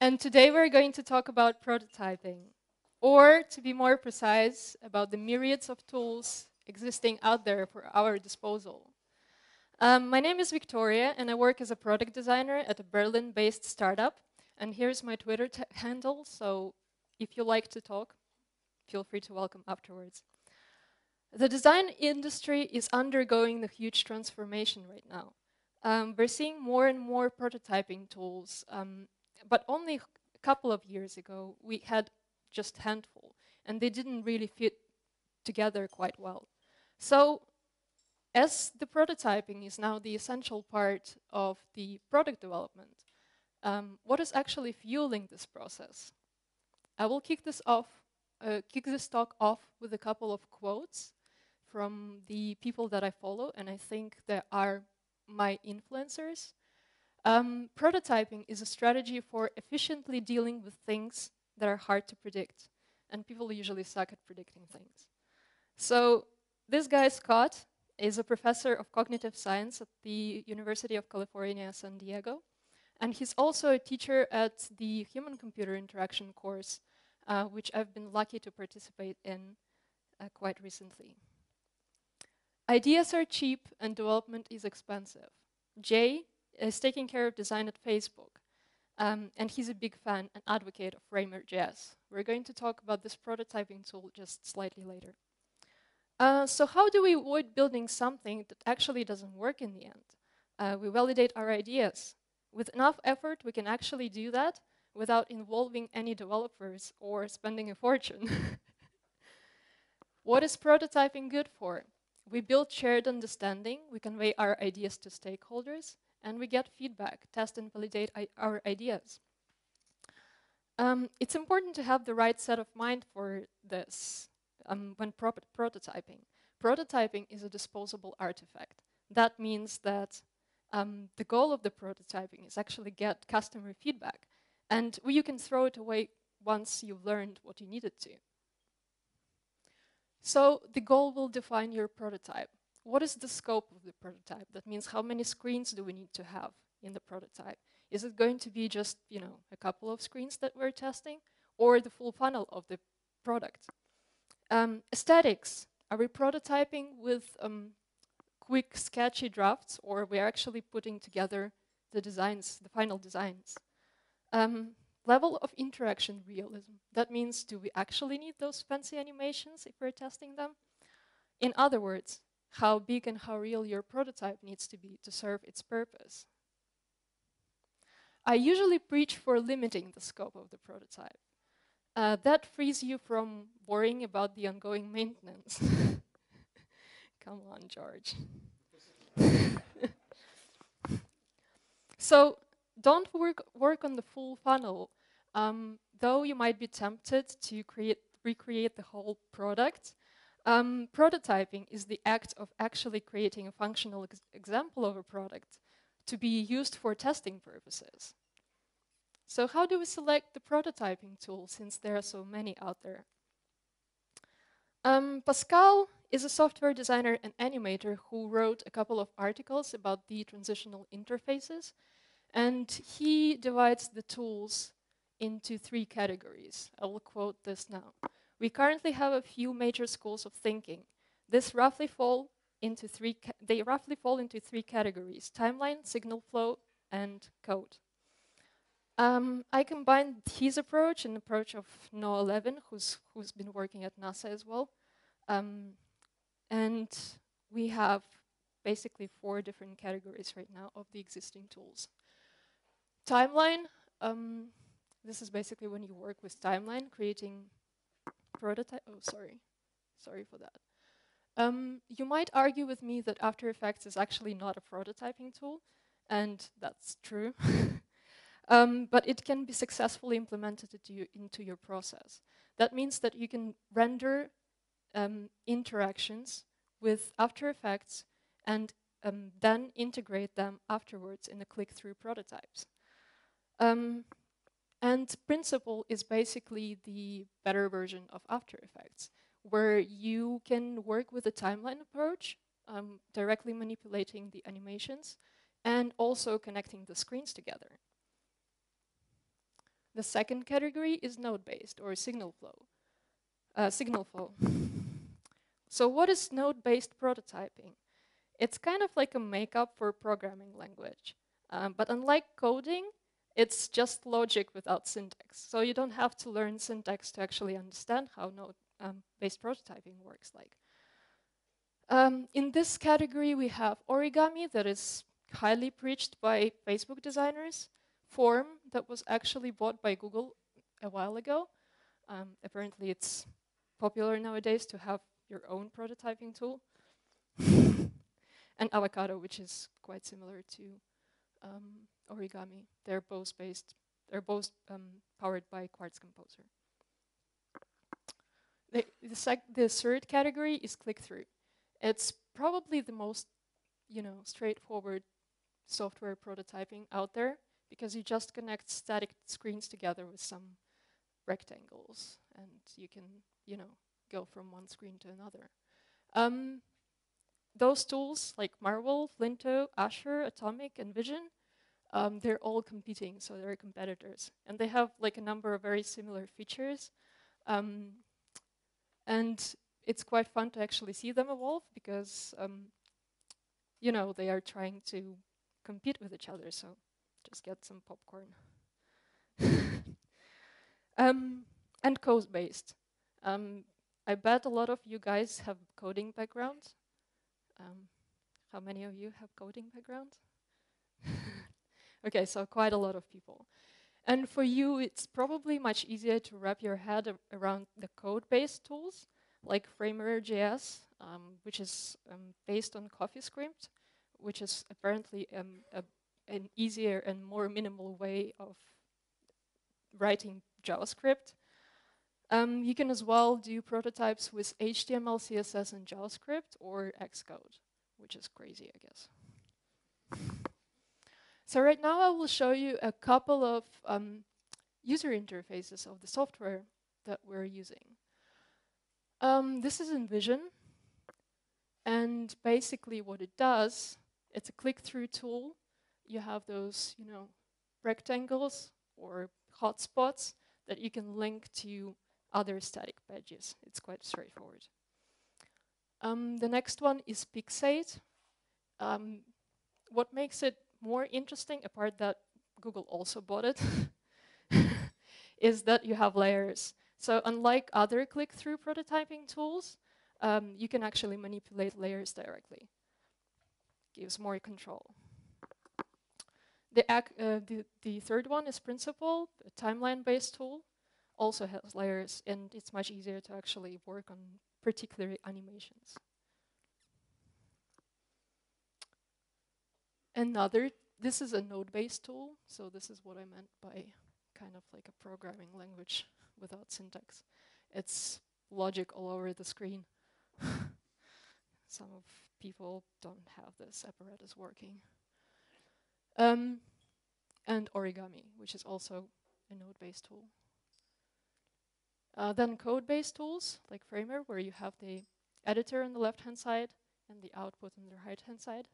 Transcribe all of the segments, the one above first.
And today we're going to talk about prototyping, or to be more precise, about the myriads of tools existing out there for our disposal. My name is Victoria, and I work as a product designer at a Berlin-based startup. And here's my Twitter handle, so if you like to talk, feel free to welcome afterwards. The design industry is undergoing a huge transformation right now. We're seeing more and more prototyping tools, but only a couple of years ago, we had just a handful, and they didn't really fit together quite well. So, as the prototyping is now the essential part of the product development, what is actually fueling this process? I will kick this talk off with a couple of quotes from the people that I follow, and I think they are my influencers. Prototyping is a strategy for efficiently dealing with things that are hard to predict, and people usually suck at predicting things. So this guy, Scott, is a professor of cognitive science at the University of California, San Diego, and he's also a teacher at the human-computer interaction course, which I've been lucky to participate in quite recently. Ideas are cheap and development is expensive. Jay is taking care of design at Facebook, and he's a big fan and advocate of Framer.js. We're going to talk about this prototyping tool just slightly later. So how do we avoid building something that actually doesn't work in the end? We validate our ideas. With enough effort, we can actually do that without involving any developers or spending a fortune. What is prototyping good for? We build shared understanding, we convey our ideas to stakeholders, and we get feedback, test and validate our ideas. It's important to have the right set of mind for this when prototyping. Prototyping is a disposable artifact. That means that the goal of the prototyping is actually get customer feedback, and you can throw it away once you've learned what you needed to. So the goal will define your prototype. What is the scope of the prototype? That means how many screens do we need to have in the prototype? Is it going to be just, a couple of screens that we're testing, or the full funnel of the product? Aesthetics. Are we prototyping with quick, sketchy drafts, or we're actually putting together the designs, the final designs? Level of interaction realism. That means, do we actually need those fancy animations if we're testing them? In other words, how big and how real your prototype needs to be to serve its purpose. I usually preach for limiting the scope of the prototype. That frees you from worrying about the ongoing maintenance. Come on, George. So don't work on the full funnel. Though you might be tempted to recreate the whole product, prototyping is the act of actually creating a functional example of a product to be used for testing purposes. So how do we select the prototyping tool, since there are so many out there? Pascal is a software designer and animator who wrote a couple of articles about the transitional interfaces, and he divides the tools into 3 categories. I will quote this now. We currently have a few major schools of thinking. They roughly fall into 3 categories: timeline, signal flow, and code. I combined his approach and the approach of Noah Levin, who's been working at NASA as well. And we have basically 4 different categories right now of the existing tools. Timeline, this is basically when you work with timeline, creating prototype. Oh, sorry for that. You might argue with me that After Effects is actually not a prototyping tool, and that's true. But it can be successfully implemented into your process. That means that you can render interactions with After Effects and then integrate them afterwards in the click-through prototypes. And Principle is basically the better version of After Effects, where you can work with a timeline approach, directly manipulating the animations, and also connecting the screens together. The second category is node-based or signal flow. Signal flow. So what is node-based prototyping? It's kind of like a makeup for programming language. But unlike coding, it's just logic without syntax. So you don't have to learn syntax to actually understand how node-based prototyping works like. In this category, we have origami that is highly preached by Facebook designers, form that was actually bought by Google a while ago. Apparently, it's popular nowadays to have your own prototyping tool. And avocado, which is quite similar to origami. They're both powered by Quartz Composer. The third category is Clickthrough. It's probably the most, straightforward software prototyping out there because you just connect static screens together with some rectangles, and you can, go from one screen to another. Those tools like Marvel, Flinto, Azure, Atomic, and Vision, they're all competing, so they're competitors. And they have like a number of very similar features. And it's quite fun to actually see them evolve because, they are trying to compete with each other, so just get some popcorn. And code-based. I bet a lot of you guys have coding backgrounds. How many of you have coding backgrounds? Okay, so quite a lot of people. And for you, it's probably much easier to wrap your head around the code-based tools, like Framer.js, which is based on CoffeeScript, which is apparently an easier and more minimal way of writing JavaScript. You can as well do prototypes with HTML, CSS, and JavaScript, or Xcode, which is crazy, I guess. So right now I will show you a couple of user interfaces of the software that we're using. This is in Vision, and basically what it does, it's a click-through tool. You have those, rectangles or hotspots that you can link to other static pages. It's quite straightforward. The next one is Pixate. What makes it more interesting, apart that Google also bought it, is that you have layers. So unlike other click-through prototyping tools, you can actually manipulate layers directly. Gives more control. The third one is Principle, a timeline-based tool. Also has layers, and it's much easier to actually work on particular animations. This is a node-based tool, so this is what I meant by kind of like a programming language without syntax. It's logic all over the screen. Some of people don't have this apparatus working. And origami, which is also a node-based tool. Then code-based tools, like Framer, where you have the editor on the left-hand side and the output on the right-hand side.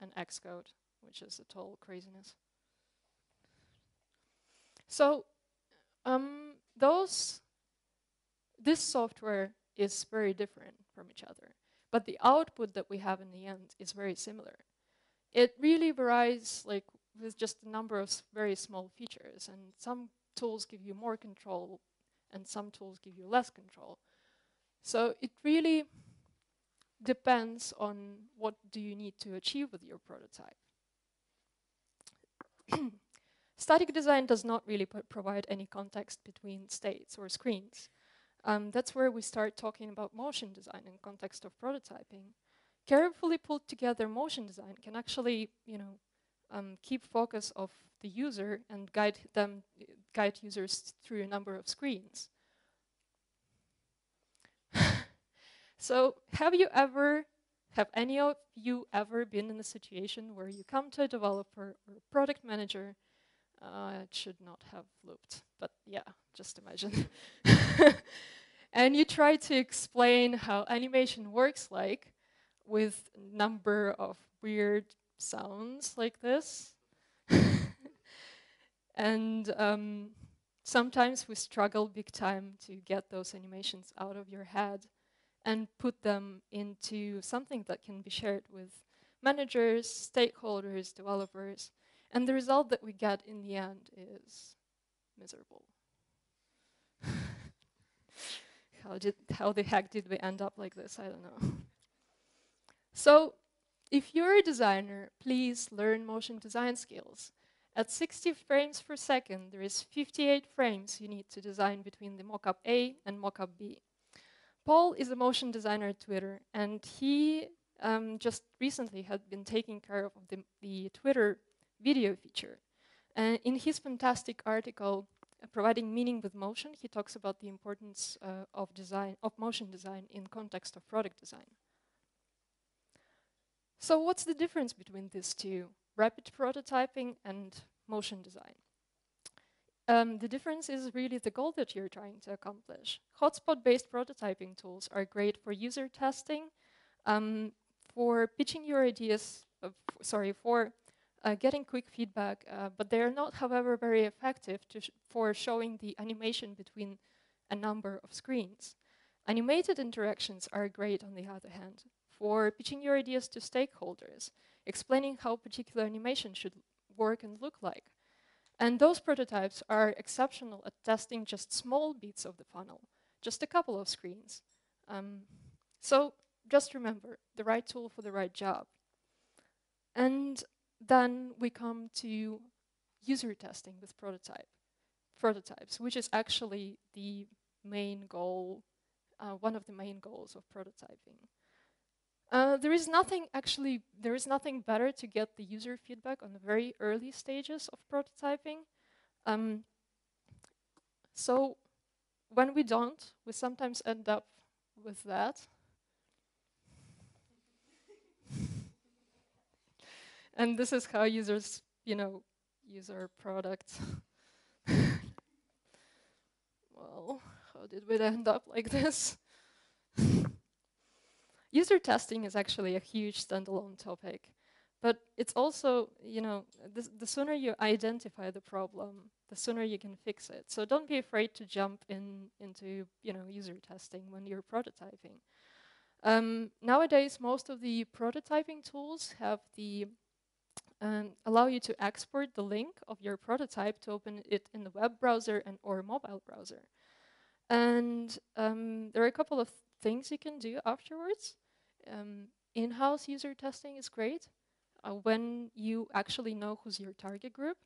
And Xcode, which is a total craziness. So this software is very different from each other, but the output that we have in the end is very similar. It really varies like with just a number of very small features, and some tools give you more control and some tools give you less control. So it really depends on what do you need to achieve with your prototype. Static design does not really provide any context between states or screens. That's where we start talking about motion design in context of prototyping. Carefully put together motion design can actually, keep focus of the user and guide users through a number of screens. So have any of you ever been in a situation where you come to a developer or a product manager? It should not have looped, but yeah, just imagine. And you try to explain how animation works with a number of weird sounds like this. And sometimes we struggle big time to get those animations out of your head and put them into something that can be shared with managers, stakeholders, developers. And the result that we get in the end is miserable. How the heck did we end up like this? I don't know. So if you're a designer, please learn motion design skills. At 60 frames per second, there is 58 frames you need to design between the mockup A and mockup B. Paul is a motion designer at Twitter, and he just recently had been taking care of the Twitter video feature. And in his fantastic article, Providing Meaning with Motion, he talks about the importance of motion design in context of product design. So what's the difference between these two, rapid prototyping and motion design? The difference is really the goal that you're trying to accomplish. Hotspot-based prototyping tools are great for user testing, for pitching your ideas, for getting quick feedback, but they are not, however, very effective for showing the animation between a number of screens. Animated interactions are great, on the other hand, for pitching your ideas to stakeholders, explaining how particular animation should work and look like. And those prototypes are exceptional at testing just small bits of the funnel, just a couple of screens. So just remember, the right tool for the right job. And then we come to user testing with prototypes, which is actually the main goal, one of the main goals of prototyping. There is nothing better to get the user feedback on the very early stages of prototyping. So when we don't, we sometimes end up with that. And this is how users, use our product. Well, how did we end up like this? User testing is actually a huge standalone topic, but it's also, the sooner you identify the problem, the sooner you can fix it. So don't be afraid to jump into, user testing when you're prototyping. Nowadays, most of the prototyping tools have allow you to export the link of your prototype to open it in the web browser or mobile browser. And there are a couple of things you can do afterwards. In-house user testing is great when you actually know who's your target group.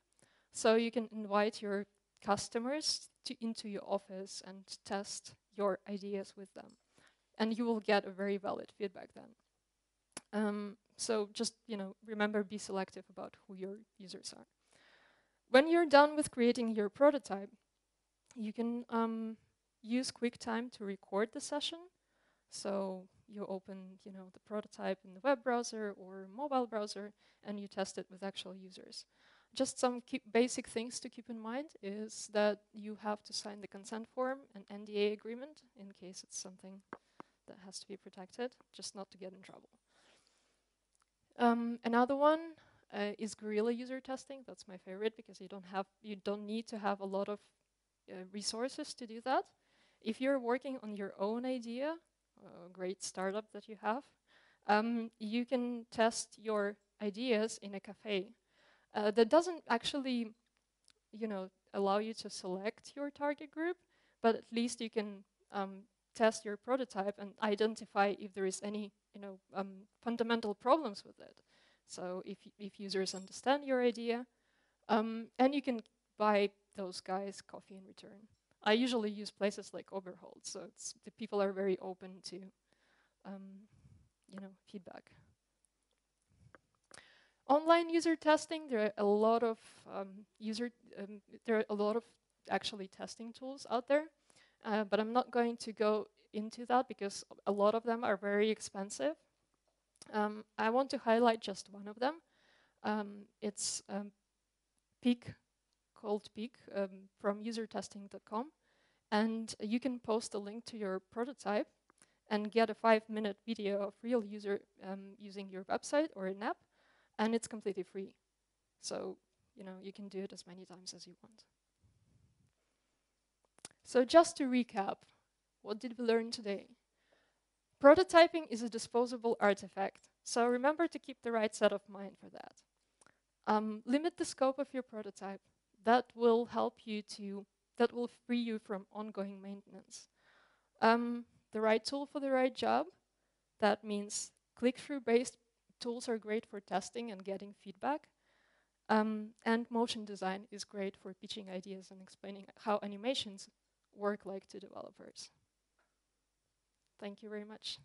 So you can invite your customers into your office and test your ideas with them. And you will get a very valid feedback then. So just, remember, be selective about who your users are. When you're done with creating your prototype, you can use QuickTime to record the session. So you open, the prototype in the web browser or mobile browser, and you test it with actual users. Just some basic things to keep in mind is that you have to sign the consent form and NDA agreement in case it's something that has to be protected, just not to get in trouble. Another one is guerrilla user testing. That's my favorite because you don't need to have a lot of resources to do that. If you're working on your own idea, a great startup that you have, you can test your ideas in a cafe. That doesn't actually, allow you to select your target group, but at least you can test your prototype and identify if there is any, fundamental problems with it. So if users understand your idea, and you can buy those guys coffee in return. I usually use places like Oberhold, so the people are very open to, feedback. Online user testing, there are a lot of actually testing tools out there, but I'm not going to go into that because a lot of them are very expensive. I want to highlight just one of them. It's Peak, called Peak, from usertesting.com. And you can post a link to your prototype and get a 5-minute video of real user using your website or an app, and it's completely free. So, you can do it as many times as you want. So just to recap, what did we learn today? Prototyping is a disposable artifact, so remember to keep the right set of mind for that. Limit the scope of your prototype. That will free you from ongoing maintenance. The right tool for the right job. That means click-through based tools are great for testing and getting feedback. And motion design is great for pitching ideas and explaining how animations work like to developers. Thank you very much.